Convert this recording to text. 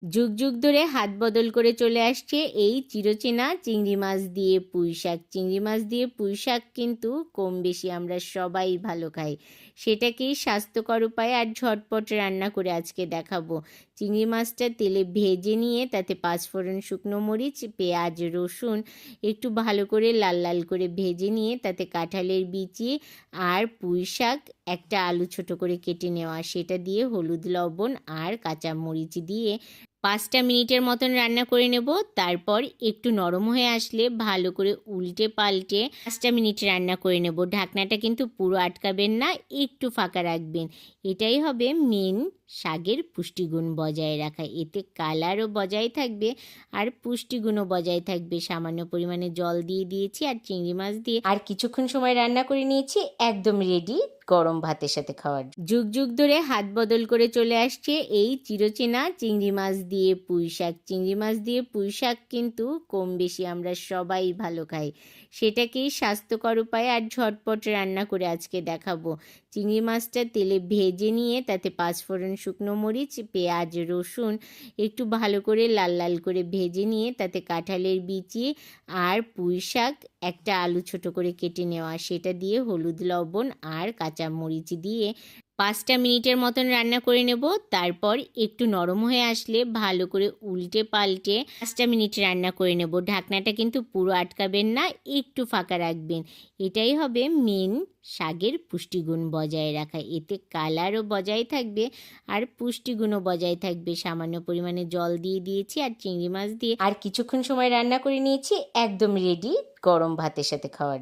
যুগ যুগ ধরে হাত বদল করে চলে আসছে এই চিরচেনা চিংড়ি মাছ দিয়ে পুঁই শাক। চিংড়ি মাছ দিয়ে পুঁই শাক কিন্তু কম বেশি আমরা সবাই ভালো খাই। সেটাকেই স্বাস্থ্যকর উপায়ে আর ঝটপট রান্না করে আজকে দেখাবো। চিংড়ি মাছটা তেলে ভেজে নিয়ে তাতে পাঁচফোড়ন, শুকনো মরিচ, পেঁয়াজ, রসুন একটু ভালো করে লাল লাল করে ভেজে নিয়ে তাতে কাঁঠালের বিচি আর পুঁই শাক, একটা আলু ছোট করে কেটে নেওয়া, সেটা দিয়ে হলুদ, লবণ আর কাঁচা মরিচ দিয়ে 5টা মিনিটের মতন রান্না করে নেব। তারপর একটু নরম হয়ে আসলে ভালো করে উল্টে পাল্টে 5টা মিনিট রান্না করে নেব। ঢাকনাটা কিন্তু পুরো আটকাবেন না, একটু ফাঁকা রাখবেন। এটাই হবে মেন শাকের পুষ্টিগুণ বজায় রাখা। এতে কালারও বজায় থাকবে আর পুষ্টিগুণও বজায় থাকবে। সামান্য পরিমাণে জল দিয়ে দিয়েছি আর চিংড়ি মাছ দিয়ে আর কিছুক্ষণ সময় রান্না করে নিয়েছি, একদম রেডি গরম ভাতের সাথে খাওয়ার। যুগ যুগ ধরে হাত বদল করে চলে আসছে এই চিরচেনা চিংড়ি মাছ দিয়ে পুঁই শাক। চিংড়ি মাছ দিয়ে পুঁই শাক কিন্তু কম বেশি আমরা সবাই ভালো খাই। সেটাকেই স্বাস্থ্যকর উপায়ে আর ঝটপট রান্না করে আজকে দেখাবো। চিংড়ি মাছটা তেলে ভেজে নিয়ে তাতে পাঁচফোড়ন, শুকনো মরিচ, পেঁয়াজ, রসুন একটু ভালো করে লাল লাল করে ভেজে নিয়ে তাতে কাঁঠালের বিচি আর পুঁই শাক, একটা আলু ছোট করে কেটে নেওয়া, সেটা দিয়ে হলুদ, লবণ আর কাঁচা মরিচ দিয়ে 5টা মিনিটের মতন রান্না করে নেব। তারপর একটু নরম হয়ে আসলে ভালো করে উল্টে পাল্টে 5টা মিনিট রান্না করে নেব। ঢাকনাটা কিন্তু পুরো আটকাবেন না, একটু ফাঁকা রাখবেন। এটাই হবে মেন শাকের পুষ্টিগুণ বজায় রাখা। এতে কালারও বজায় থাকবে আর পুষ্টিগুণও বজায় থাকবে। সামান্য পরিমাণে জল দিয়ে দিয়েছি আর চিংড়ি মাছ দিয়ে আর কিছুক্ষণ সময় রান্না করে নিয়েছি, একদম রেডি গরম ভাতের সাথে খাওয়ার।